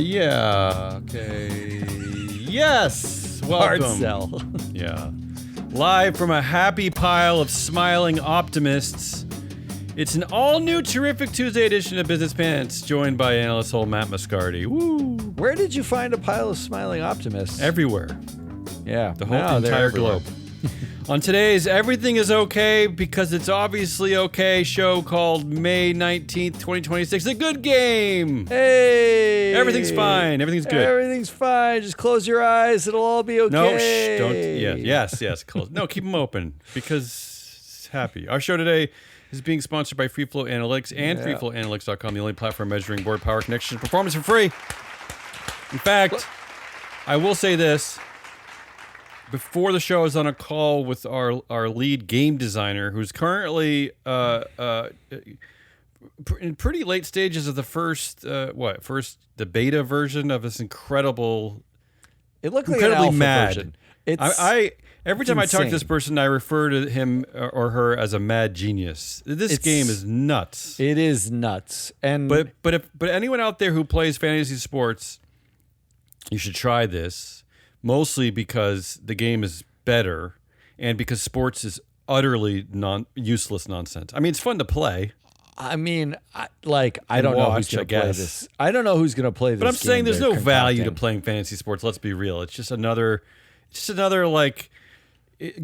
Yeah. Okay. Yes. Welcome. Hard sell. Yeah. Live from a happy pile of smiling optimists, it's an all-new terrific Tuesday edition of Business Pants, joined by analyst whole Matt Moscardi. Woo! Where did you find a pile of smiling optimists? Everywhere. Yeah. The whole entire globe. On today's Everything is Okay Because It's Obviously Okay show called May 19th, 2026, The Good Game. Hey! Everything's fine. Everything's good. Everything's fine. Just close your eyes. It'll all be okay. No, shh, don't. Yeah, yes. Close. No, keep them open because it's happy. Our show today is being sponsored by FreeFlow Analytics and FreeFlowAnalytics.com, the only platform measuring board power, connection, and performance for free. In fact, I will say this. Before the show, I was on a call with our lead game designer, who's currently in pretty late stages of the first the beta version of this incredible. It looked like an alpha version. Every time I talk to this person, I refer to him or her as a mad genius. This game is nuts. It is nuts. And but anyone out there who plays fantasy sports, you should try this. Mostly because the game is better, and because sports is utterly useless nonsense. I mean, it's fun to play. I mean, I don't know who's going to play this. I don't know who's going to play this. But I'm saying there's no value to playing fantasy sports. Let's be real. It's just another like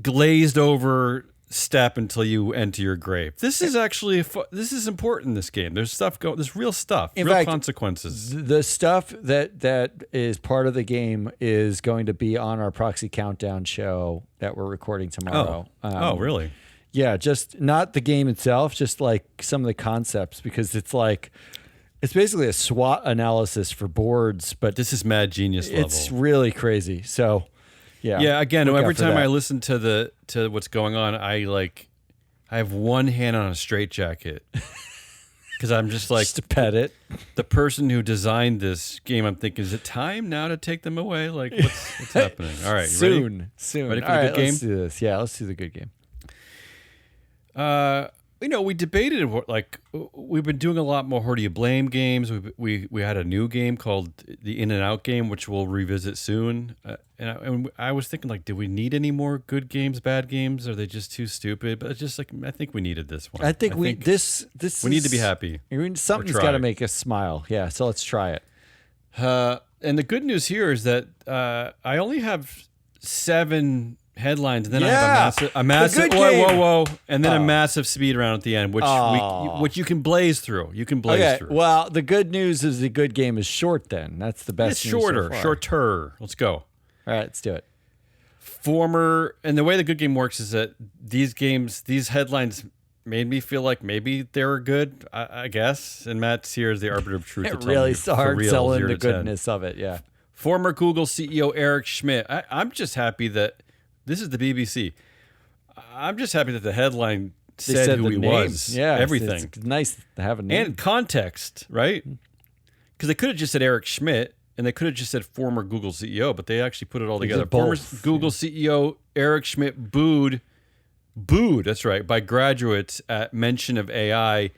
glazed over step until you enter your grave. This is actually this is important in this game. There's stuff there's real stuff, in real fact, consequences. The stuff that is part of the game is going to be on our proxy countdown show that we're recording tomorrow. Oh, really? Yeah, just not the game itself, just like some of the concepts, because it's basically a SWOT analysis for boards, but this is mad genius level. It's really crazy. So yeah. Again, every time I listen to what's going on, I have one hand on a straitjacket because I'm just like just to pet it. The person who designed this game, I'm thinking, is it time now to take them away? Like, what's happening? All right, soon. Ready for All the right, good game? Let's do this. Yeah, let's do the good game. We debated we've been doing a lot more who do you blame games. We had a new game called the In and Out game, which we'll revisit soon. And I was thinking, do we need any more good games, bad games? Are they just too stupid? But it's just I think we needed this one. I think we need to be happy. Something's got to make us smile. Yeah, so let's try it. And the good news here is that I only have 7 headlines, and then I have a massive whoa, and then a massive speed round at the end, which you can blaze through. Through. Well, the good news is the good game is short. Then that's the best. It's shorter. Let's go. All right, let's do it. And the way the good game works is that these headlines made me feel like maybe they were good. I guess. And Matt's here as the arbiter of truth. It really hard selling the goodness of it. Yeah. Former Google CEO Eric Schmidt. I'm just happy that. This is the BBC. I'm just happy that the headline said who he was. Yeah, everything. It's nice to have a name. And context, right? Because they could have just said Eric Schmidt, and they could have just said former Google CEO, but they actually put it all together. Former Google CEO Eric Schmidt booed, that's right, by graduates at mention of AI.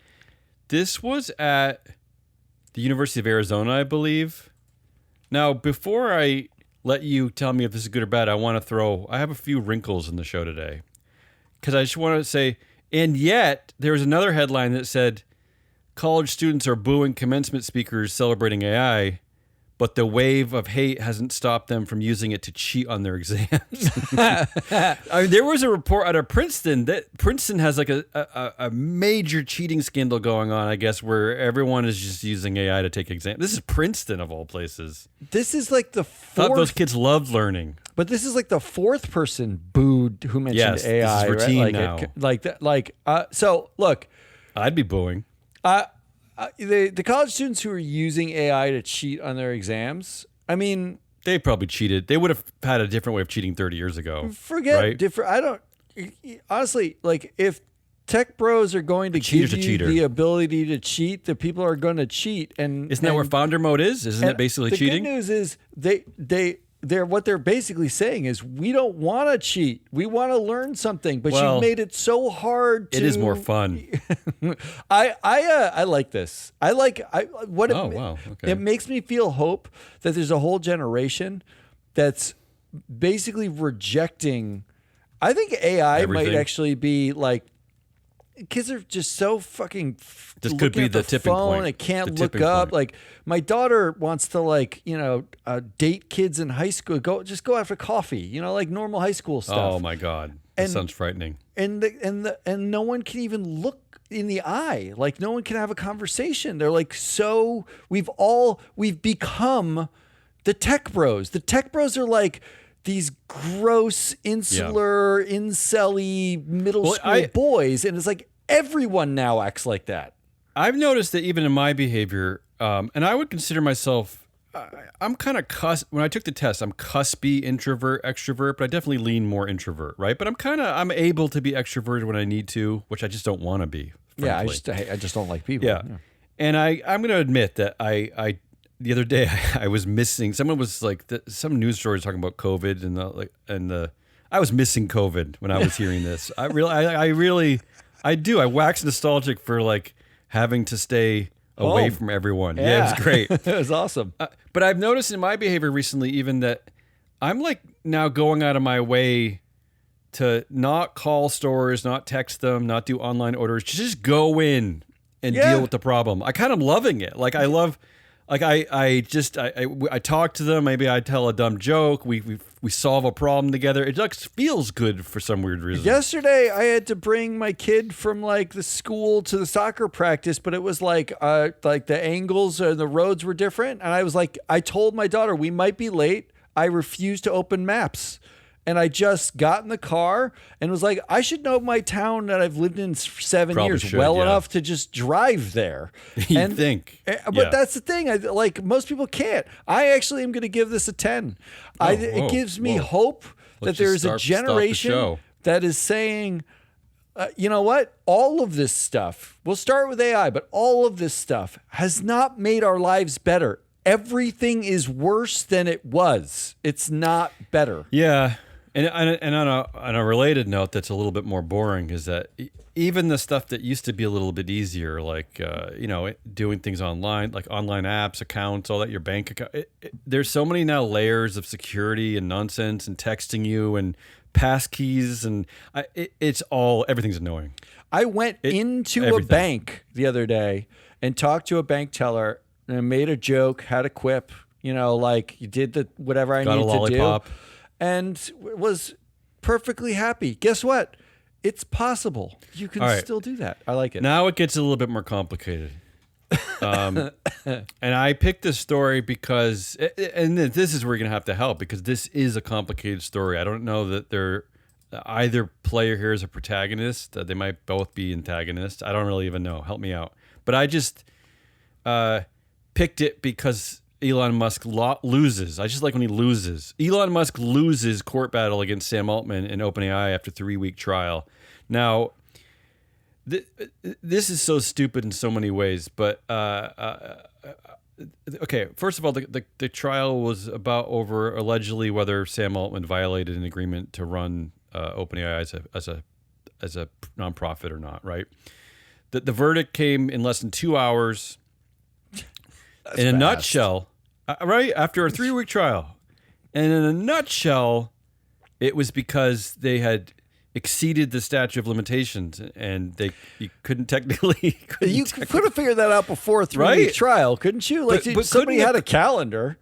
This was at the University of Arizona, I believe. Now, before I let you tell me if this is good or bad, I have a few wrinkles in the show today. Because I just want to say, and yet, there was another headline that said, college students are booing commencement speakers celebrating AI, but the wave of hate hasn't stopped them from using it to cheat on their exams. There was a report out of Princeton that Princeton has a major cheating scandal going on, I guess, where everyone is just using AI to take exams. This is Princeton, of all places. This is the fourth. Thought those kids loved learning. But this is the fourth person booed who mentioned AI. This is routine now. So, look. I'd be booing. The college students who are using AI to cheat on their exams, I mean, they probably cheated. They would have had a different way of cheating 30 years ago. Forget different. I don't honestly if tech bros are going to give you the ability to cheat, the people are going to cheat. And isn't that where founder mode is? Isn't it basically cheating? The good news is what they're basically saying is we don't want to cheat. We want to learn something, but Well, you've made it so hard to. It is more fun. I like this. Wow. Okay. It makes me feel hope that there's a whole generation that's basically rejecting. I think AI Everything. might actually be like, kids are just so fucking. This could be at the tipping phone, point. It can't The look tipping up. point. Like my daughter wants to date kids in high school. Go after coffee. Like normal high school stuff. Oh my God, that sounds frightening. And no one can even look in the eye. Like no one can have a conversation. They're like we've become the tech bros. The tech bros are like these gross, insular, incel-y middle school boys, and it's like everyone now acts like that. I've noticed that even in my behavior, and I would consider myself, I'm kind of when I took the test, I'm cuspy introvert, extrovert, but I definitely lean more introvert, right? But I'm able to be extroverted when I need to, which I just don't want to be. Frankly. Yeah, I just don't like people. Yeah. And I'm going to admit that I the other day I was missing. Someone was like some news story was talking about COVID I was missing COVID when I was hearing this. I wax nostalgic for like having to stay away from everyone. Yeah, it was great. It was awesome. But I've noticed in my behavior recently, even that I'm like now going out of my way to not call stores, not text them, not do online orders, just go in and deal with the problem. I kind of loving it. Like I love, like I talk to them. Maybe I tell a dumb joke. We solve a problem together. It just feels good for some weird reason. Yesterday, I had to bring my kid from like the school to the soccer practice, but it was like the angles or the roads were different. And I was like, I told my daughter we might be late. I refused to open maps. And I just got in the car and was like, I should know my town that I've lived in for 7 years enough to just drive there. You think. But that's the thing. Most people can't. I actually am going to give this a 10. It gives me hope that there is a generation that is saying, you know what? All of this stuff, we'll start with AI, but all of this stuff has not made our lives better. Everything is worse than it was. It's not better. Yeah. And on a related note that's a little bit more boring is that even the stuff that used to be a little bit easier, like, doing things online, like online apps, accounts, all that, your bank account, there's so many now layers of security and nonsense and texting you and passkeys and everything's annoying. I went into a bank the other day and talked to a bank teller and I made a joke, had a quip, like you did whatever I needed to do. And was perfectly happy. Guess what? It's possible. You can still do that. I like it. Now it gets a little bit more complicated. And I picked this story because, and this is where you're going to have to help because this is a complicated story. I don't know that either player here is a protagonist. They might both be antagonists. I don't really even know. Help me out. But I just picked it because Elon Musk loses. I just like when he loses. Elon Musk loses court battle against Sam Altman in OpenAI after 3-week trial. Now, this is so stupid in so many ways. But okay, first of all, the trial was over allegedly whether Sam Altman violated an agreement to run OpenAI as a nonprofit or not. Right. The verdict came in less than 2 hours. In a nutshell, right after a 3-week trial, and in a nutshell, it was because they had exceeded the statute of limitations, and you couldn't technically. You could have figured that out before a 3-week trial, couldn't you? Like, but somebody had a calendar.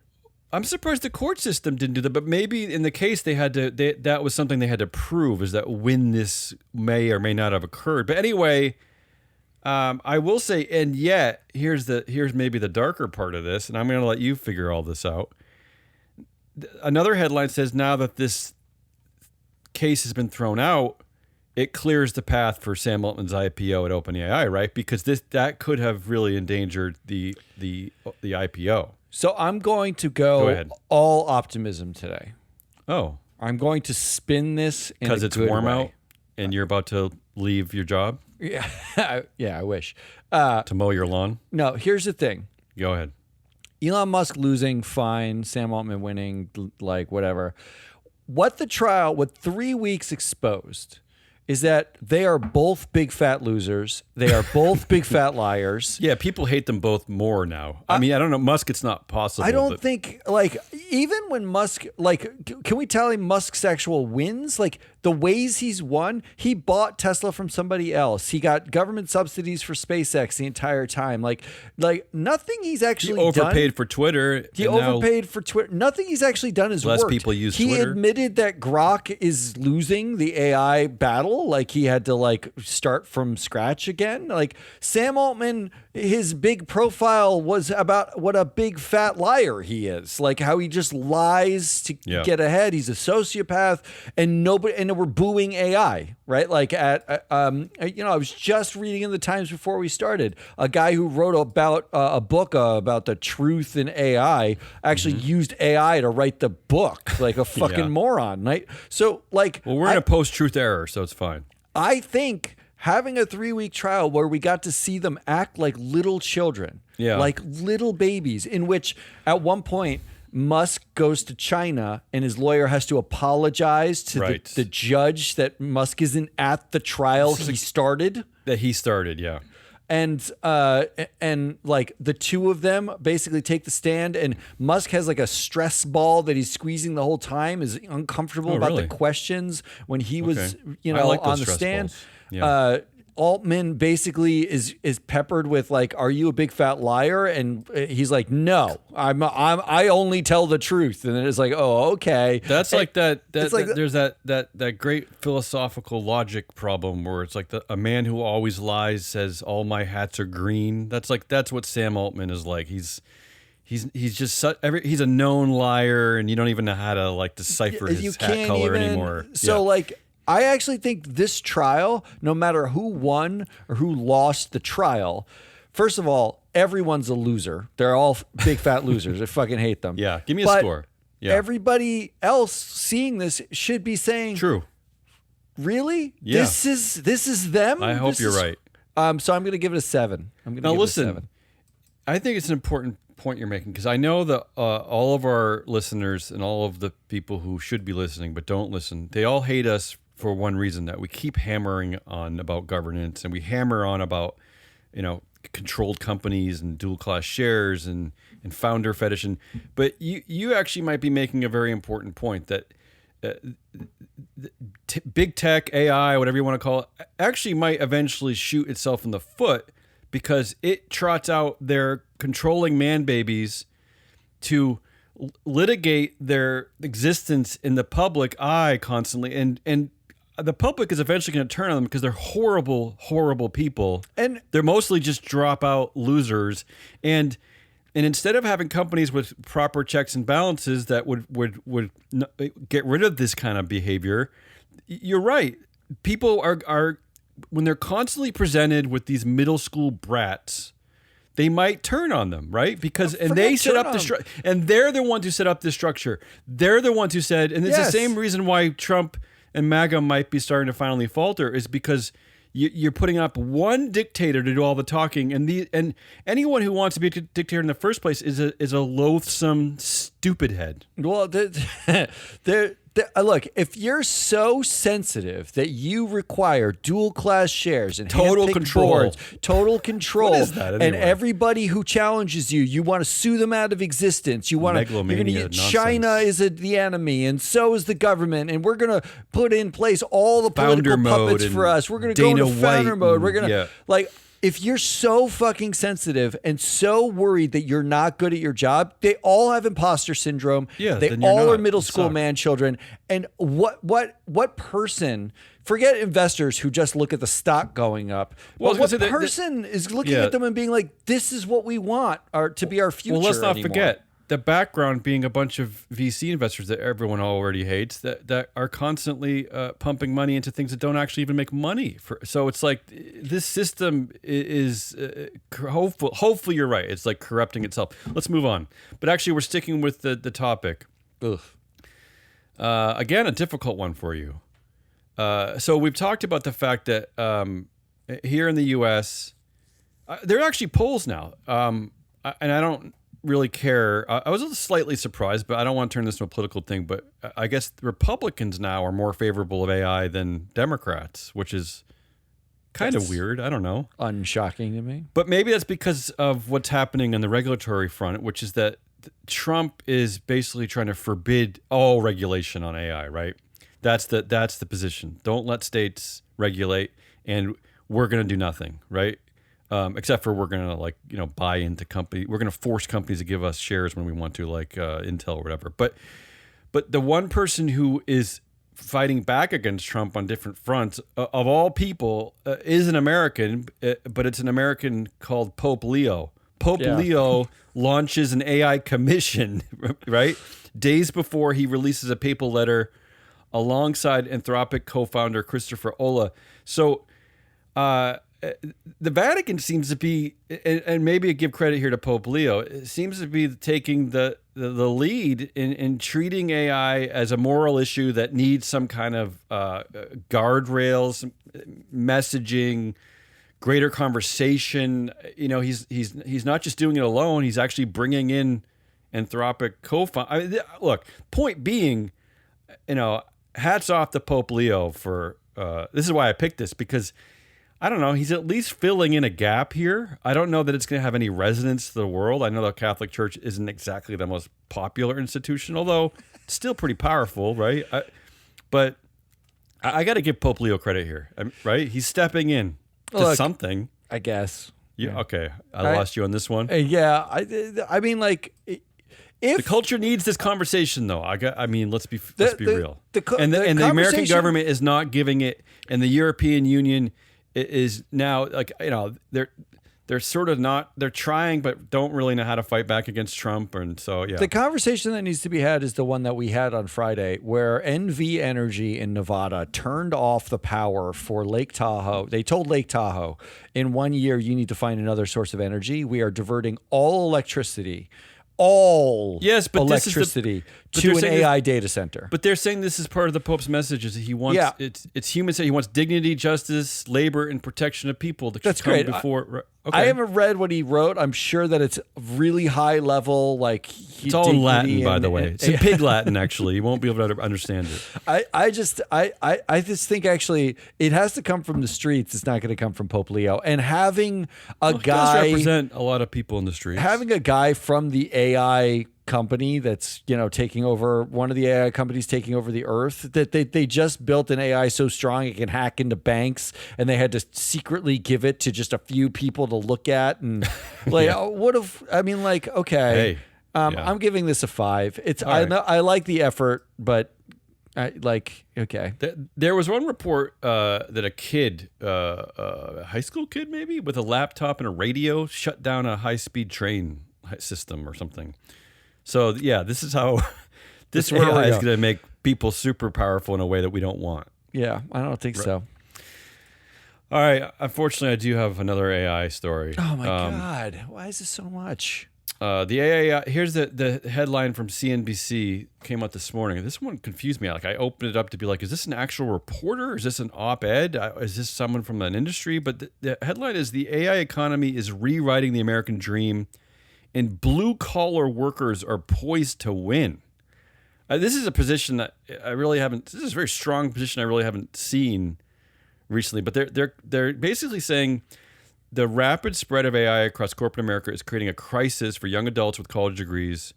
I'm surprised the court system didn't do that, but maybe in the case they had to. That was something they had to prove, is that when this may or may not have occurred. But anyway. I will say, and yet here's maybe the darker part of this, and I'm going to let you figure all this out. Another headline says now that this case has been thrown out, it clears the path for Sam Altman's IPO at OpenAI, right? Because that could have really endangered the IPO. So I'm going to go all optimism today. Oh, I'm going to spin this because it's warm out and you're about to leave your job. Yeah, I wish. To mow your lawn? No, here's the thing. Go ahead. Elon Musk losing, fine. Sam Altman winning, like whatever. What 3 weeks exposed is that they are both big fat losers. They are both big fat liars. Yeah, people hate them both more now. I mean, I don't know. Musk, it's not possible. I don't think, like, even when Musk, like, can we tally Musk's actual wins? Like, the ways he's won, he bought Tesla from somebody else. He got government subsidies for SpaceX the entire time. Like nothing he's actually done. He overpaid for Twitter. He overpaid for Twitter. Nothing he's actually done is less worked. People use He Twitter. admitted that Grok is losing the AI battle. Like, he had to, like, start from scratch again. Like, Sam Altman, his big profile was about what a big fat liar he is. Like, how he just lies to get ahead. He's a sociopath, and we're booing AI, right? Like, I was just reading in the Times before we started, a guy who wrote about a book about the truth in AI actually used AI to write the book, like a fucking moron, right? So, like, well, we're in a post-truth era, so it's fine. I think having a 3-week trial where we got to see them act like little children, like little babies, in which at one point Musk goes to China and his lawyer has to apologize to the judge that Musk isn't at the trial he started. That he started, yeah. And like the two of them basically take the stand, and Musk has like a stress ball that he's squeezing the whole time, is uncomfortable about the questions when he was, on the stand. Yeah. Altman basically is peppered with, like, "Are you a big fat liar?" And he's like, "No, I only tell the truth." And then it's like, "Oh, okay." That's like that. There's that great philosophical logic problem where it's like a man who always lies says all my hats are green. That's what Sam Altman is like. He's just he's a known liar, and you don't even know how to, like, decipher his hat color anymore. So like, I actually think this trial, no matter who won or who lost the trial, first of all, everyone's a loser. They're all big fat losers. I fucking hate them. Yeah, give me a score. Yeah. Everybody else seeing this should be saying, "True, really? Yeah. This is them." I hope you're right. So I'm going to give it a 7. I'm going to give it a 7. I think it's an important point you're making, because I know that all of our listeners and all of the people who should be listening but don't listen, they all hate us for one reason, that we keep hammering on about governance, and we hammer on about, controlled companies and dual class shares and founder fetish. But you actually might be making a very important point that big tech, AI, whatever you want to call it, actually might eventually shoot itself in the foot, because it trots out their controlling man babies to litigate their existence in the public eye constantly, and the public is eventually going to turn on them because they're horrible, horrible people, and they're mostly just dropout losers. And instead of having companies with proper checks and balances that would get rid of this kind of behavior, you're right. People are when they're constantly presented with these middle school brats, they might turn on them, right? Because they set up the and they're the ones who set up this structure. They're the ones who said, and it's the same reason why Trump and MAGA might be starting to finally falter, is because you're putting up one dictator to do all the talking, and anyone who wants to be a dictator in the first place is a loathsome stupid head. Well, look, if you're so sensitive that you require dual class shares and total control, boards, total control, what is that anyway? And everybody who challenges you want to sue them out of existence. You want to China is the enemy, and so is the government, and we're going to put in place all the political puppets for us. We're going to go into founder mode. We're going to like. If you're so fucking sensitive and so worried that you're not good at your job, they all have imposter syndrome. Yeah, they all are middle school man children. And what person, forget investors who just look at the stock going up. Well, what person is looking at them and being like, this is what we want to be our future? Well, let's not forget the background being a bunch of VC investors that everyone already hates that are constantly pumping money into things that don't actually even make money. So it's like this system is hopefully you're right. It's like corrupting itself. Let's move on. But actually, we're sticking with the topic. Again, a difficult one for you. So we've talked about the fact that here in the U.S., there are actually polls now, and I don't really care. I was slightly surprised, but I don't want to turn this into a political thing. But I guess Republicans now are more favorable of AI than Democrats, which is kind of weird. I don't know. Unshocking to me. But maybe that's because of what's happening on the regulatory front, which is that Trump is basically trying to forbid all regulation on AI, right? That's the position. Don't let states regulate, and we're going to do nothing, right? Except for we're going to buy into company. We're going to force companies to give us shares when we want to, like Intel or whatever. But the one person who is fighting back against Trump on different fronts, of all people, is an American, but it's an American called Pope Leo. Leo launches an AI commission, right? Days before he releases a papal letter alongside Anthropic co-founder Christopher Olah. So the Vatican seems to be, and maybe I give credit here to Pope Leo, it seems to be taking the lead in treating AI as a moral issue that needs some kind of guardrails, messaging, greater conversation. He's not just doing it alone. He's actually bringing in Anthropic co-founder. Look, point being, hats off to Pope Leo for this is why I picked this, because I don't know, he's at least filling in a gap here. I don't know that it's going to have any resonance to the world. I know the Catholic Church isn't exactly the most popular institution, although it's still pretty powerful, right? But I got to give Pope Leo credit here, right? He's stepping in to something, I guess. Yeah. Okay. I lost you on this one. Yeah. I mean, like, if the culture needs this conversation, though, let's be real. The American government is not giving it, and the European Union is now, like, they're sort of not, they're trying, but don't really know how to fight back against Trump. And so, yeah. The conversation that needs to be had is the one that we had on Friday, where NV Energy in Nevada turned off the power for Lake Tahoe. They told Lake Tahoe, in 1 year, you need to find another source of energy. We are diverting all electricity to an AI data center. But they're saying this is part of the Pope's message, is he wants it's human. He wants dignity, justice, labor, and protection of people. That's great. Before I haven't read what he wrote. I'm sure that it's really high level. Like, it's all in Latin, by the way. It's in Pig Latin, actually. You won't be able to understand it. I just think actually it has to come from the streets. It's not going to come from Pope Leo. And having a guy does represent a lot of people in the streets. Having a guy from the AI company that's taking over, one of the AI companies taking over the earth, that they just built an AI so strong it can hack into banks, and they had to secretly give it to just a few people to look at, and like I'm giving this a 5. It's I like the effort, but okay. There was one report that a kid, a high school kid maybe, with a laptop and a radio shut down a high-speed train system or something. So, yeah, this is how this AI is going to make people super powerful in a way that we don't want. Yeah, I don't think so. All right. Unfortunately, I do have another AI story. Oh, my God. Why is this so much? The AI, here's the headline from CNBC, came out this morning. This one confused me. Like, I opened it up to be like, is this an actual reporter? Is this an op-ed? Is this someone from an industry? But the headline is, the AI economy is rewriting the American dream, and blue-collar workers are poised to win. This is a position that I really haven't. This is a very strong position I really haven't seen recently. But they're basically saying the rapid spread of AI across corporate America is creating a crisis for young adults with college degrees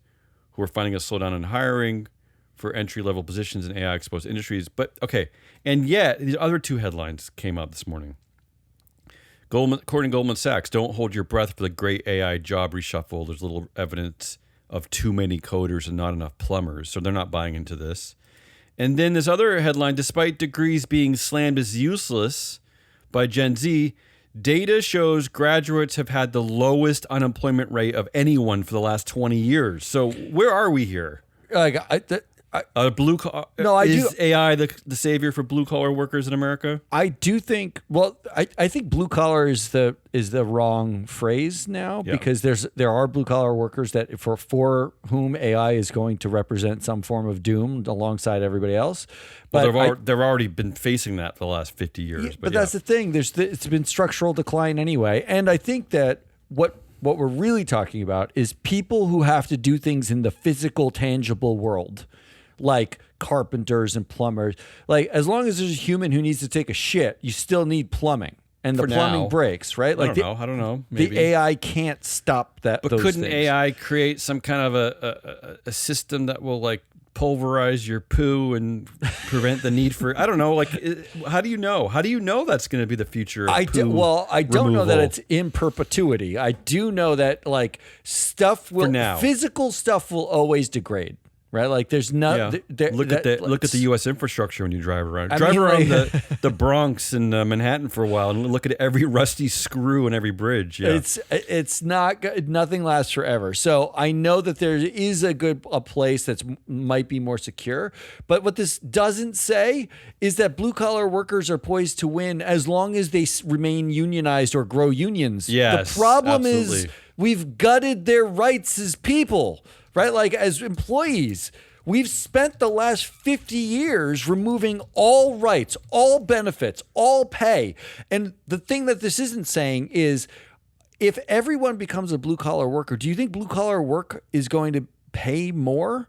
who are finding a slowdown in hiring for entry-level positions in AI-exposed industries. But okay, and yet these other two headlines came out this morning. According to Goldman Sachs, don't hold your breath for the great AI job reshuffle. There's little evidence of too many coders and not enough plumbers, so they're not buying into this. And then this other headline, despite degrees being slammed as useless by Gen Z, data shows graduates have had the lowest unemployment rate of anyone for the last 20 years. So where are we here? Is AI the savior for blue collar workers in America? I do think. Well, I think blue collar is the wrong phrase now, because there are blue collar workers that for whom AI is going to represent some form of doom alongside everybody else. But they've already been facing that for the last 50 years. But that's the thing. It's been structural decline anyway, and I think that what what we're really talking about is people who have to do things in the physical, tangible world, like carpenters and plumbers. Like, as long as there's a human who needs to take a shit, you still need plumbing. And the plumbing breaks, right? Like I don't know. Maybe. The AI can't stop that. But couldn't AI create some kind of a system that will like pulverize your poo and prevent the need for, I don't know, like, how do you know? How do you know that's going to be the future of I don't know that it's in perpetuity. I do know that like physical stuff will always degrade. Right, like there's not. Yeah. Look at the U.S. infrastructure when you drive around. Drive around the Bronx and Manhattan for a while, and look at every rusty screw in every bridge. Yeah, it's not. Nothing lasts forever. So I know that there is a place that might be more secure. But what this doesn't say is that blue collar workers are poised to win as long as they remain unionized or grow unions. Yes, the problem absolutely. is we've gutted their rights as people. Right? Like as employees, we've spent the last 50 years removing all rights, all benefits, all pay. And the thing that this isn't saying is if everyone becomes a blue collar worker, do you think blue collar work is going to pay more?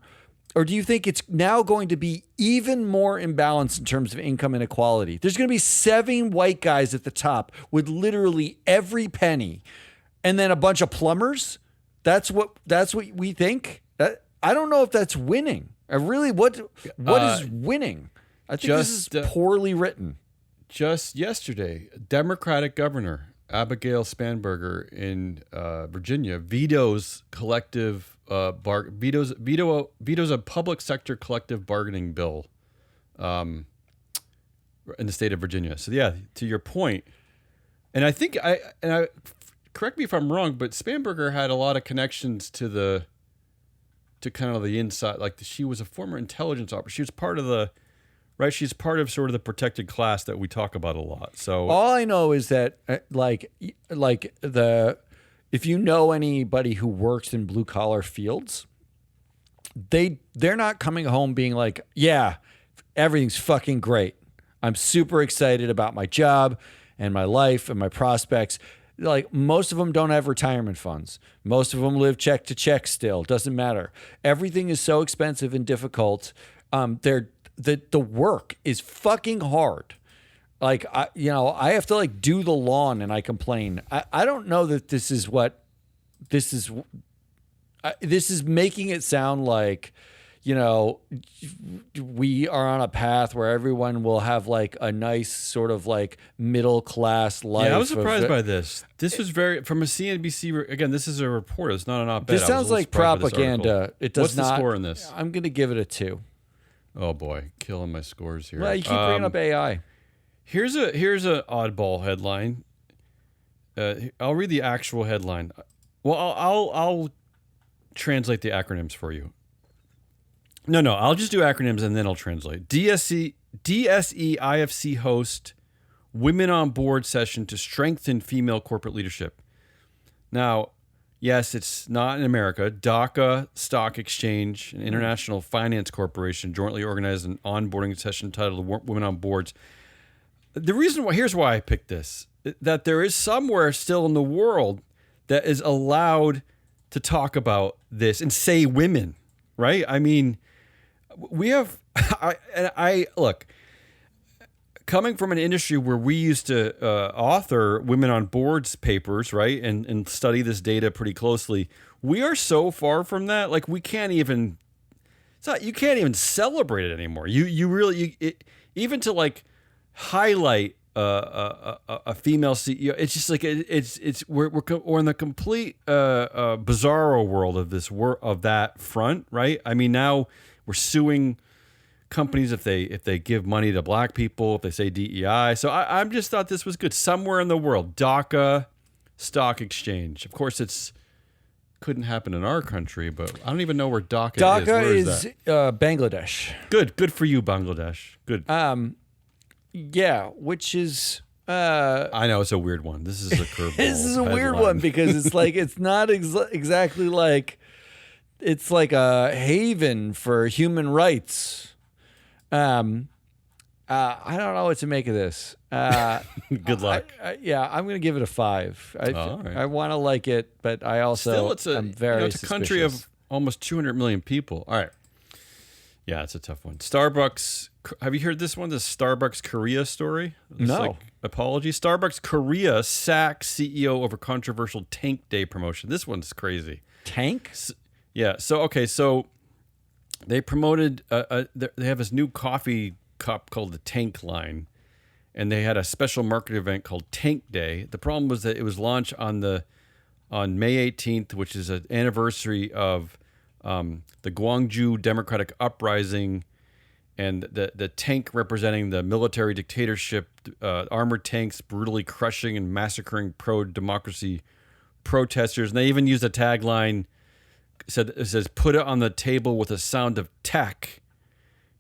Or do you think it's now going to be even more imbalanced in terms of income inequality? There's going to be 7 white guys at the top with literally every penny, and then a bunch of plumbers. That's what we think. I don't know if that's winning. What is winning? I think this is poorly written. Just yesterday, Democratic Governor Abigail Spanberger in Virginia vetoes a public sector collective bargaining bill in the state of Virginia. So yeah, to your point, and I think correct me if I'm wrong, but Spanberger had a lot of connections to kind of the inside. Like she was a former intelligence officer. She was part of she's part of sort of the protected class that we talk about a lot. So all I know is that if you know anybody who works in blue collar fields, they're not coming home being like, yeah, everything's fucking great. I'm super excited about my job and my life and my prospects. Like most of them don't have retirement funds. Most of them live check to check still. Doesn't matter. Everything is so expensive and difficult. The work is fucking hard. Like I have to like do the lawn and I complain. I don't know that this is making it sound like, we are on a path where everyone will have like a nice sort of like middle class life. Yeah, I was surprised by this. This was from a CNBC. Again, this is a report. It's not an op-ed. This sounds like propaganda. It does What's not. What's the score in this? I'm going to give it a 2. Oh boy, killing my scores here. Well, you keep bringing up AI. Here's an oddball headline. I'll read the actual headline. Well, I'll translate the acronyms for you. No, I'll just do acronyms and then I'll translate. DSE IFC host Women on Board session to strengthen female corporate leadership. Now, yes, it's not in America. DACA Stock Exchange, an international finance corporation, jointly organized an onboarding session titled Women on Boards. The reason why, here's why I picked this, that there is somewhere still in the world that is allowed to talk about this and say women, right? I mean, we have, I look, coming from an industry where we used to author women on boards papers, right, and study this data pretty closely, we are so far from that. Like you can't even celebrate it anymore. You really even to like highlight a female CEO. It's just like we're in the complete bizarro world of that front, right? I mean, now we're suing companies if they give money to black people, if they say DEI. So I just thought this was good. Somewhere in the world, DACA Stock Exchange. Of course, couldn't happen in our country, but I don't even know where DACA is. DACA is Bangladesh. Good for you, Bangladesh. Good. Yeah, which is. I know it's a weird one. This is a curveball. This is a weird one because it's like it's not exactly like it's like a haven for human rights. I I don't know what to make of this. Good luck. I'm going to give it a 5. Right. I want to like it, but I also am very it's a country of almost 200 million people. All right. Yeah, it's a tough one. Starbucks. Have you heard this one? The Starbucks Korea story? No. Apology. Starbucks Korea sacks CEO over controversial Tank Day promotion. This one's crazy. Tank? Yeah. So they promoted. They have this new coffee cup called the Tank line, and they had a special market event called Tank Day. The problem was that it was launched on May 18th, which is an anniversary of the Gwangju Democratic Uprising, and the tank representing the military dictatorship, armored tanks brutally crushing and massacring pro-democracy protesters. And they even used a tagline, it says, "Put it on the table with a sound of tech."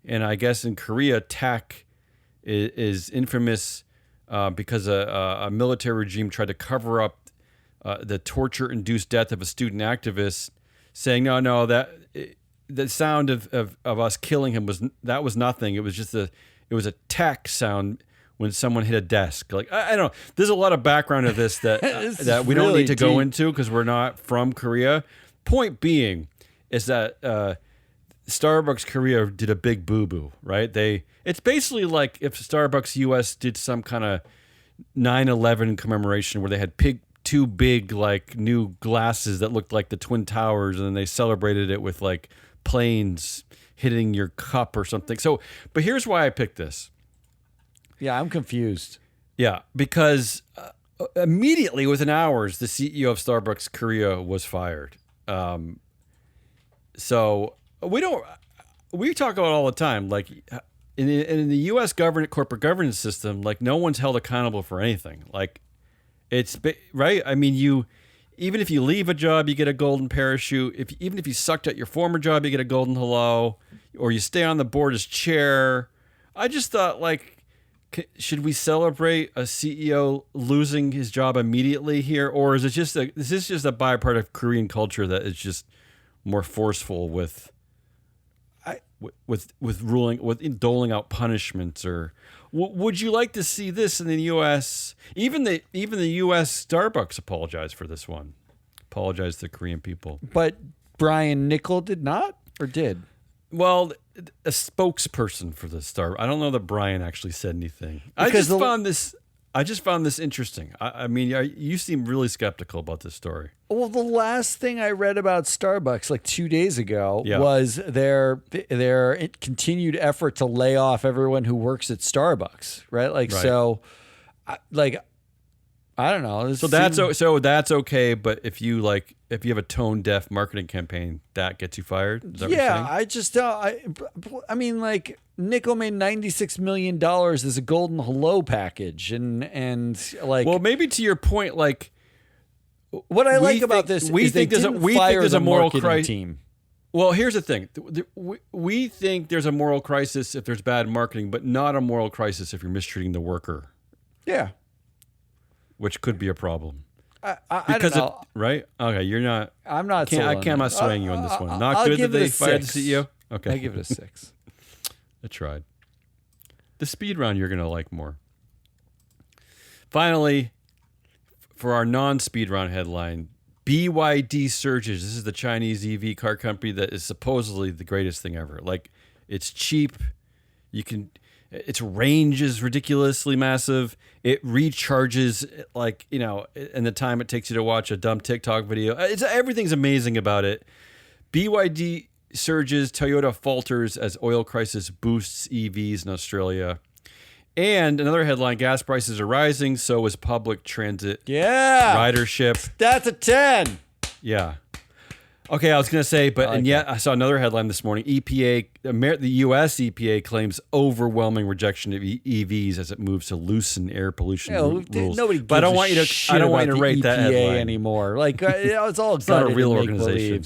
And I guess in Korea, tech is infamous because a military regime tried to cover up the torture-induced death of a student activist, saying, no, that the sound of us killing him was nothing. It was just it was a tech sound when someone hit a desk. Like, I don't know. There's a lot of background of this that that we don't need to go into because we're not from Korea. Point being is that Starbucks Korea did a big boo-boo, right? It's basically like if Starbucks US did some kind of 9/11 commemoration where they had two big like new glasses that looked like the Twin Towers, and then they celebrated it with like planes hitting your cup or something. So, but here's why I picked this. Yeah, I'm confused. Yeah, because immediately within hours, the CEO of Starbucks Korea was fired. So we talk about it all the time, like in the U.S. corporate governance system, like no one's held accountable for anything. Like it's right. I mean, even if you leave a job, you get a golden parachute. Even if you sucked at your former job, you get a golden hello, or you stay on the board as chair. I just thought, like, should we celebrate a CEO losing his job immediately here, or is it just this is just a byproduct of Korean culture that is just more forceful with doling out punishments? Or would you like to see this in the U.S.? Even the U.S. Starbucks apologized for this one. Apologized to the Korean people. But Brian Nickel did not, or did? Well, a spokesperson for the Starbucks. I don't know that Brian actually said anything. I just found this interesting. I mean, you seem really skeptical about this story. Well, the last thing I read about Starbucks like 2 days ago was their continued effort to lay off everyone who works at Starbucks, right? Like, right. So, like, I don't know. So that's okay, but if you have a tone deaf marketing campaign, that gets you fired? Is that what you're saying? I mean, like, Nickel made $96 million as a golden hello package, and like, well, maybe to your point, like, what I like about this is they didn't fire the marketing team. Well, here's the thing: we think there's a moral crisis if there's bad marketing, but not a moral crisis if you're mistreating the worker. Yeah, which could be a problem. I don't know. Right? Okay, you're not. I'm not. I'm not swaying you on this one. Not good that they fired the CEO. Okay, I give it a 6. I tried. The speed round you're gonna like more. Finally, for our non-speed round headline, BYD surges. This is the Chinese EV car company that is supposedly the greatest thing ever. Like, it's cheap. Its range is ridiculously massive. It recharges in the time it takes you to watch a dumb TikTok video. Everything's amazing about it. BYD surges, Toyota falters as oil crisis boosts EVs in Australia. And another headline, gas prices are rising, so is public transit ridership. That's a 10. Yeah. Okay, I was going to say, I saw another headline this morning. The U.S. EPA claims overwhelming rejection of EVs as it moves to loosen air pollution rules. Nobody gives I don't want you to rate that headline anymore. Like, it's all it's not a real organization.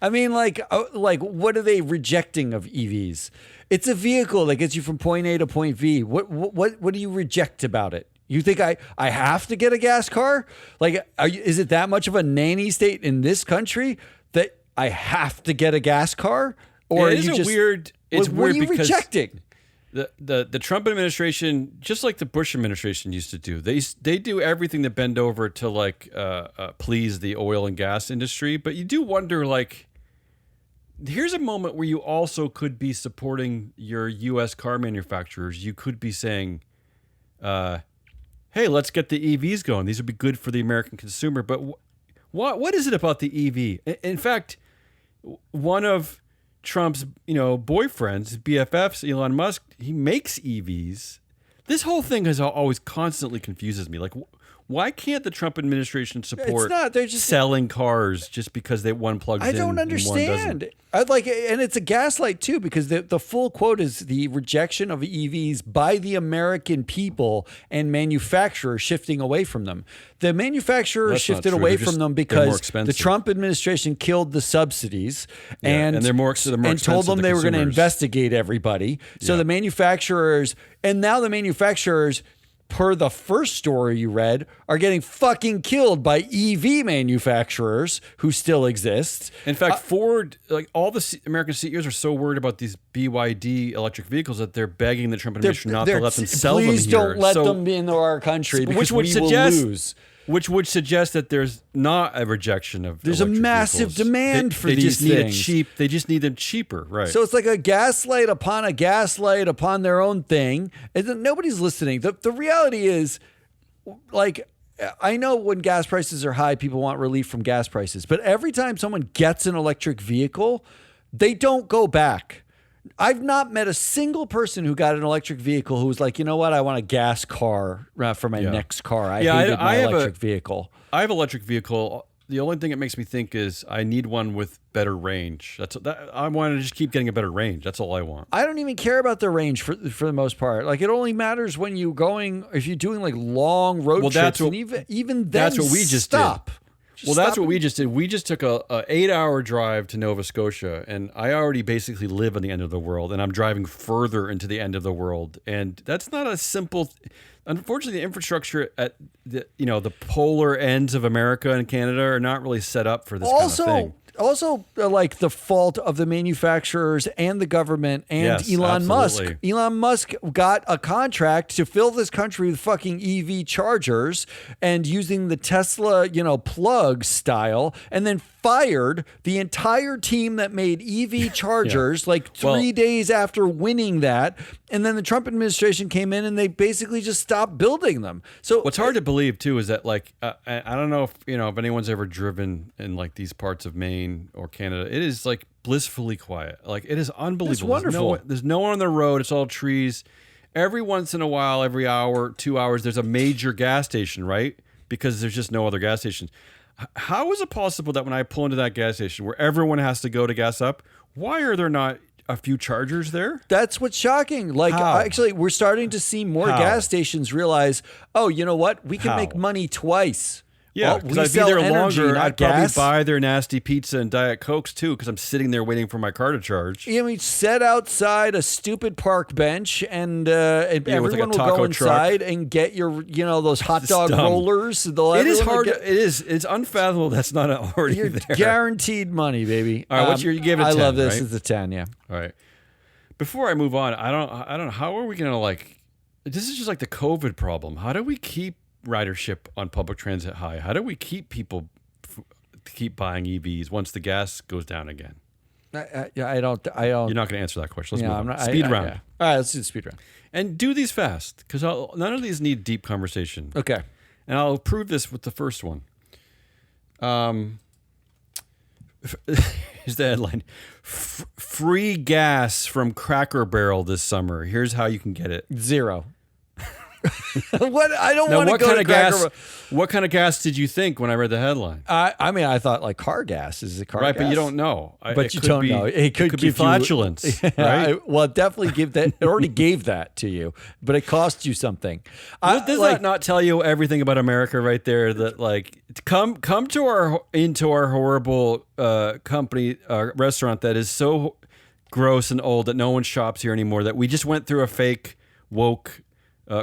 I mean, like, what are they rejecting of EVs? It's a vehicle that gets you from point A to point V. What do you reject about it? You think I have to get a gas car? Like, is it that much of a nanny state in this country that I have to get a gas car? Or it is weird. It's what weird are you because rejecting? The Trump administration, just like the Bush administration used to do, they do everything to bend over to like please the oil and gas industry. But you do wonder, like, here's a moment where you also could be supporting your U.S. car manufacturers. You could be saying, hey, let's get the EVs going. These would be good for the American consumer. But what is it about the EV? In fact, one of Trump's, boyfriends, BFFs, Elon Musk, he makes EVs. This whole thing has always constantly confuses me. Like, why can't the Trump administration support they're just selling cars just because one plugs in? I don't understand. And it's a gaslight too, because the full quote is the rejection of EVs by the American people and manufacturers shifting away from them. The manufacturers shifted away from them because the Trump administration killed the subsidies and they're more and told them they were going to investigate everybody. So the manufacturers, and now the manufacturers, per the first story you read, are getting fucking killed by EV manufacturers who still exist. In fact, Ford, like all the American CEOs are so worried about these BYD electric vehicles that they're begging the Trump administration not to let them sell them here. Please don't let them into our country because we will lose. Which would suggest that there's not a rejection of There's a massive demand for these things. They just need them cheaper, right? So it's like a gaslight upon their own thing. And nobody's listening. The reality is, like, I know when gas prices are high, people want relief from gas prices. But every time someone gets an electric vehicle, they don't go back. I've not met a single person who got an electric vehicle who was like, you know what, I want a gas car for my next car. I hated my electric vehicle. I have an electric vehicle. The only thing it makes me think is I need one with better range. I want to just keep getting a better range. That's all I want. I don't even care about the range for the most part. Like, it only matters when if you're doing like long road trips. And even then, that's what we just stop. Did. Well, that's what we just did. We just took a 8-hour drive to Nova Scotia, and I already basically live on the end of the world, and I'm driving further into the end of the world, and that's not a simple. Unfortunately, the infrastructure at the polar ends of America and Canada are not really set up for this kind of thing. Also, like, the fault of the manufacturers and the government and Elon Musk. Elon Musk got a contract to fill this country with fucking EV chargers and using the Tesla, plug style, and then fired the entire team that made EV chargers 3 days after winning that. And then the Trump administration came in and they basically just stopped building them. So what's hard to believe too is that, like, I don't know if anyone's ever driven in like these parts of Maine or Canada. It is like blissfully quiet. Like, it is unbelievable. It's wonderful. There's no one on the road. It's all trees. Every once in a while, every hour, 2 hours, there's a major gas station, right? Because there's just no other gas stations. How is it possible that when I pull into that gas station where everyone has to go to gas up, why are there not a few chargers there? That's what's shocking. Like, actually, we're starting to see more gas stations realize, oh, you know what? We can make money twice. Yeah, because I'd be there longer. I'd probably buy their nasty pizza and Diet Cokes too, because I'm sitting there waiting for my car to charge. Set outside a stupid park bench, and everyone will go inside and get your, those hot dog rollers. It is hard. It's unfathomable. That's not already You're there. Guaranteed money, baby. All right, you give it 10, I love this. Right? It's a 10, yeah. All right. Before I move on, I don't know. How are we going to this is just like the COVID problem. How do we keep ridership on public transit high? How do we keep people keep buying EVs once the gas goes down again? I don't. You're not going to answer that question. Let's move on. Speed round. Yeah. All right, let's do the speed round. And do these fast, because none of these need deep conversation. Okay. And I'll prove this with the first one. Here's the headline. Free gas from Cracker Barrel this summer. Here's how you can get it. 0. What? I don't want to go to Cracker Barrel. What kind of gas did you think when I read the headline? I thought like car gas. Is it car gas? Right, but you don't know. But you don't know. It could be flatulence. Right? It definitely give that. It already gave that to you, but it cost you something. Does that not tell you everything about America right there? That like come to our horrible company restaurant that is so gross and old that no one shops here anymore. That we just went through a fake woke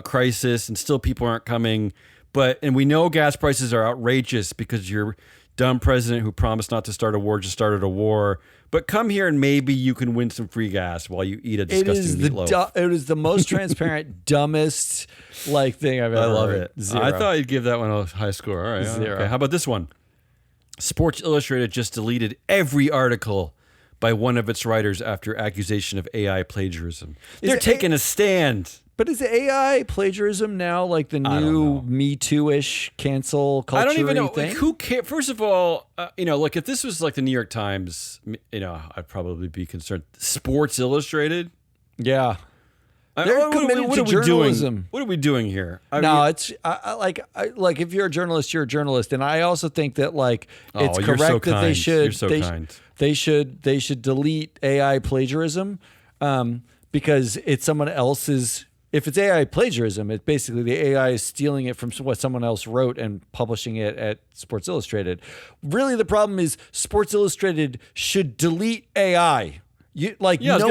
crisis and still people aren't coming. And we know gas prices are outrageous because you're dumb president who promised not to start a war just started a war. But come here and maybe you can win some free gas while you eat a disgusting meatloaf. It is the most transparent, dumbest thing I've ever heard. I love it. 0. I thought you'd give that one a high score. All right. 0. Okay. How about this one? Sports Illustrated just deleted every article by one of its writers after accusation of AI plagiarism. They're taking a stand. But is AI plagiarism now like the new Me Too-ish cancel culture? I don't even know. Like, who cares? First of all, look, if this was like the New York Times, I'd probably be concerned. Sports Illustrated? Yeah. They're committed to journalism. What are we doing here? It's if you're a journalist, you're a journalist, and I also think that it's correct that they should. You're so kind. They should delete AI plagiarism because it's someone else's. If it's AI plagiarism, it's basically the AI is stealing it from what someone else wrote and publishing it at Sports Illustrated. Really, the problem is Sports Illustrated should delete AI. No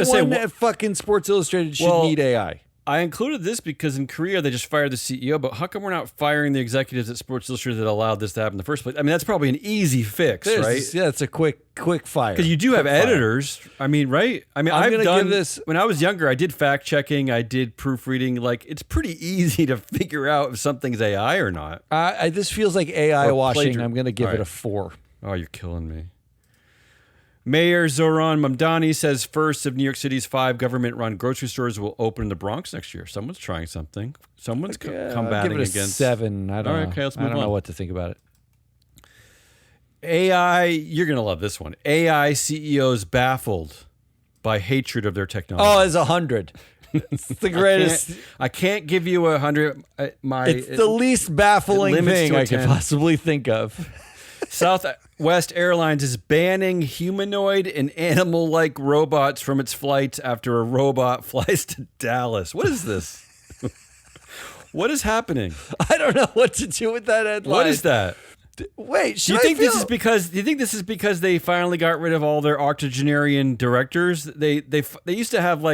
one at fucking Sports Illustrated should need AI. I included this because in Korea they just fired the CEO, but how come we're not firing the executives at Sports Illustrated that allowed this to happen in the first place? I mean, that's probably an easy fix, right? Yeah, it's a quick fire. Because you do have editors. I mean, right? I mean, I'm going to give this. When I was younger, I did fact checking, I did proofreading. It's pretty easy to figure out if something's AI or not. This feels like AI washing. I'm going to give it a 4. Oh, you're killing me. Mayor Zoran Mamdani says first of New York City's 5 government-run grocery stores will open in the Bronx next year. Someone's trying something. Someone's combating give it a against 7. I don't know. Okay, let's move on. I don't know what to think about it. AI, you're going to love this one. AI CEOs baffled by hatred of their technology. Oh, it's 100. It's the greatest. I can't give you 100. It's the least baffling thing I could possibly think of. Southwest Airlines is banning humanoid and animal-like robots from its flights after a robot flies to Dallas. What is this? What is happening? I don't know what to do with that headline. What is that? Wait, do you think this is because they finally got rid of all their octogenarian directors? They used to have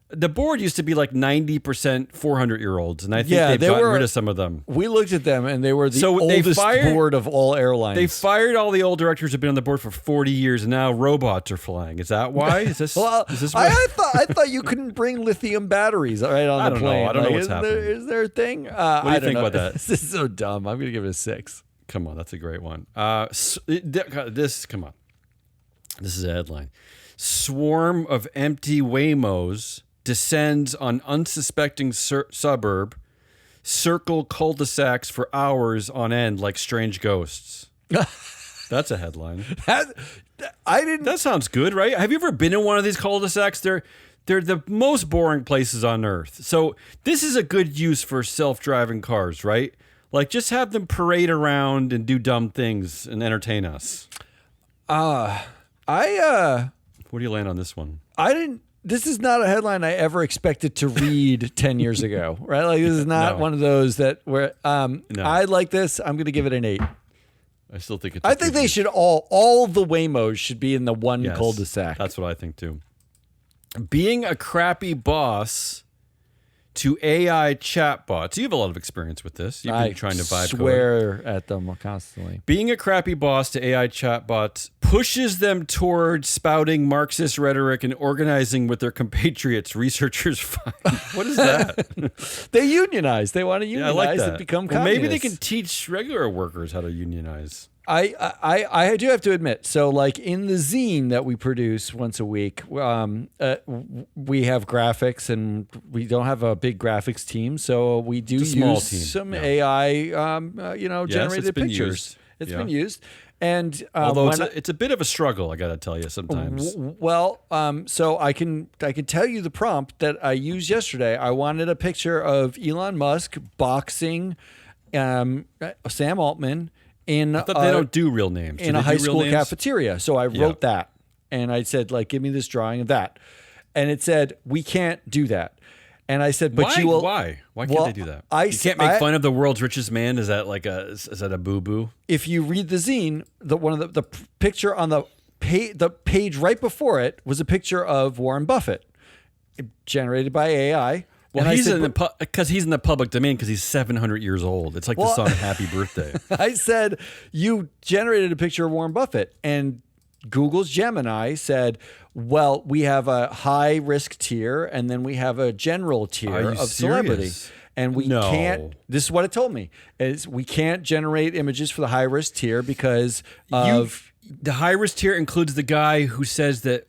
the board used to be 90% 400-year-olds, and I think they've gotten rid of some of them. We looked at them, and they were the oldest board of all airlines. They fired all the old directors who've been on the board for 40 years, and now robots are flying. Is that why? Is this? I thought you couldn't bring lithium batteries right on the plane. I don't know what's happening. Is there a thing? What do you think about that? This is so dumb. I'm going to give it a 6. Come on, that's a great one. Come on. This is a headline. Swarm of empty Waymos descends on unsuspecting suburb, circle cul-de-sacs for hours on end like strange ghosts. That's a headline. That sounds good, right? Have you ever been in one of these cul-de-sacs? They're the most boring places on earth. So this is a good use for self-driving cars, right? Just have them parade around and do dumb things and entertain us. Where do you land on this one? This is not a headline I ever expected to read 10 years ago, right? This is not one of those where I like this. I'm going to give it an 8. I still think I think they should all the Waymos should be in the one cul-de-sac. That's what I think too. Being a crappy boss to AI chatbots. You have a lot of experience with this. You've been trying to vibe swear at them constantly. Being a crappy boss to AI chatbots pushes them towards spouting Marxist rhetoric and organizing with their compatriots, researchers find. What is that? They unionize. They want to unionize like that. And become communists. Maybe they can teach regular workers how to unionize. I do have to admit, so in the zine that we produce once a week, we have graphics and we don't have a big graphics team, so we do use some AI, generated pictures. It's been used, and although it's a bit of a struggle, I got to tell you sometimes. So I can tell you the prompt that I used yesterday. I wanted a picture of Elon Musk boxing Sam Altman. I thought they don't do real names. In a high school cafeteria. So I wrote that. And I said, give me this drawing of that. And it said, we can't do that. And I said, but you will. Why? Why can't they do that? You can't make fun of the world's richest man? Is that is that a boo-boo? If you read the zine, the picture on the page right before it was a picture of Warren Buffett, generated by AI. Well, he's in the public domain because he's 700 years old. It's like the song "Happy Birthday." I said you generated a picture of Warren Buffett, and Google's Gemini said, "Well, we have a high risk tier, and then we have a general tier of celebrity." And we can't, this is what it told me, is we can't generate images for the high risk tier because of... The high risk tier includes the guy who says that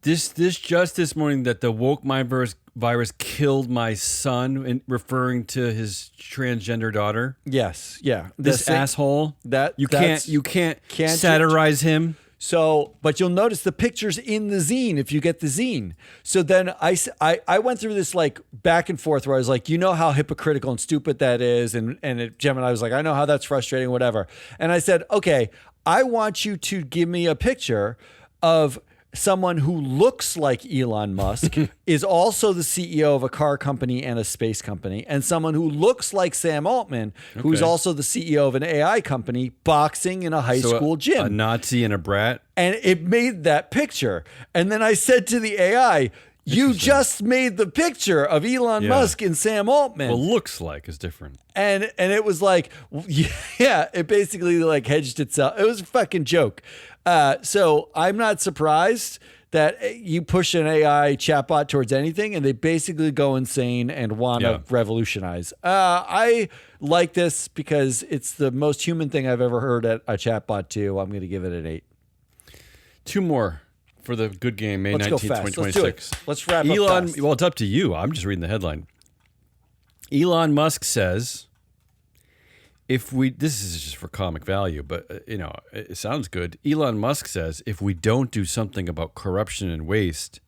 this morning that the woke mind virus killed my son, referring to his transgender daughter. Yes, yeah. This asshole. You can't satirize him. So, but you'll notice the pictures in the zine if you get the zine. So then I went through this like back and forth where I was like, you know how hypocritical and stupid that is. And Gemini was like, I know how that's frustrating, whatever. And I said, okay, I want you to give me a picture of someone who looks like Elon Musk, is also the CEO of a car company and a space company, and someone who looks like Sam Altman, who's also the CEO of an AI company, boxing in a high school gym. A Nazi and a brat. And it made that picture. And then I said to the AI, you just made the picture of Elon Musk and Sam Altman. Well, looks like is different. And it was it basically like hedged itself. It was a fucking joke. So I'm not surprised that you push an AI chatbot towards anything and they basically go insane and want to revolutionize. I like this because it's the most human thing I've ever heard a chatbot do. I'm going to give it an 8. 2 more for the good game, May 19th, 2026. Let's wrap up fast. Well, it's up to you. I'm just reading the headline. Elon Musk says, this is just for comic value, but it sounds good. Elon Musk says, if we don't do something about corruption and waste,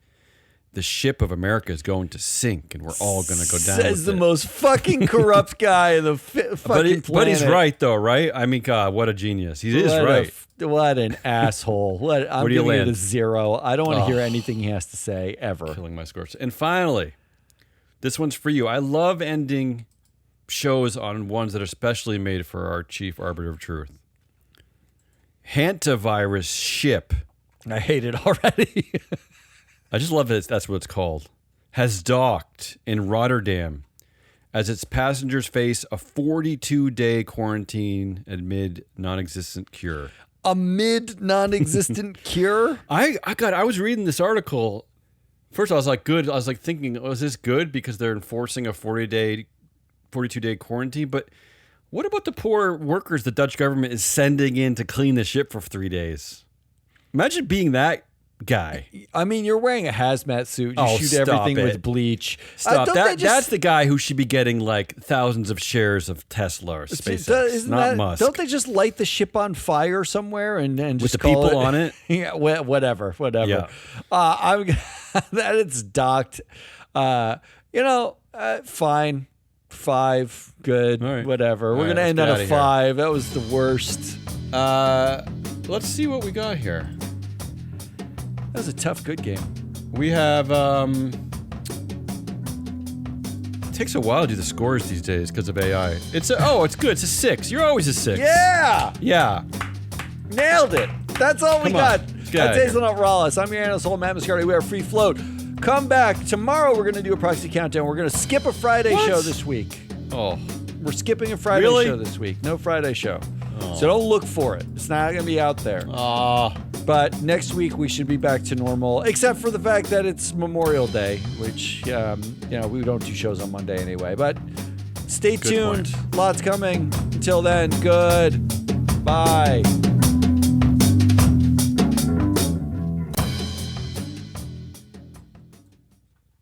the ship of America is going to sink and we're all going to go down. Says the most fucking corrupt guy in the fucking planet. But he's right, though, right? I mean, God, what a genius. He is right. What an asshole. I'm giving it a 0. I don't want to hear anything he has to say ever. Killing my scores. And finally, this one's for you. I love ending shows on ones that are specially made for our chief arbiter of truth. Hantavirus ship. I hate it already. I just love it. That's what it's called. Has docked in Rotterdam as its passengers face a 42-day quarantine amid non-existent cure. Amid non-existent cure? I was reading this article. First, I was like, good. I was like thinking, is this good because they're enforcing a 42-day quarantine? But what about the poor workers the Dutch government is sending in to clean the ship for 3 days? Imagine being that guy. I mean, you're wearing a hazmat suit. You shoot everything with bleach. Stop. That's the guy who should be getting like thousands of shares of Tesla or SpaceX, not Musk. Don't they just light the ship on fire somewhere and just with the people on it? Yeah, whatever. Yeah. That it's docked. Fine. 5, good, right. Whatever. We're going to end on a 5. That was the worst. Let's see what we got here. That was a tough, good game. We have, it takes a while to do the scores these days because of AI. It's good. It's a 6. You're always a 6. Yeah. Yeah. Nailed it. That's all we got. That's Hazelnut Rawless. I'm your analyst, Matt Mascardi. We are Free Float. Come back. Tomorrow we're going to do a proxy countdown. We're going to skip a Friday show this week. Oh. We're skipping a Friday show this week. No Friday show. Oh. So don't look for it. It's not going to be out there. But next week we should be back to normal, except for the fact that it's Memorial Day, which, we don't do shows on Monday anyway. But stay tuned. Lots coming. Until then, good. Bye.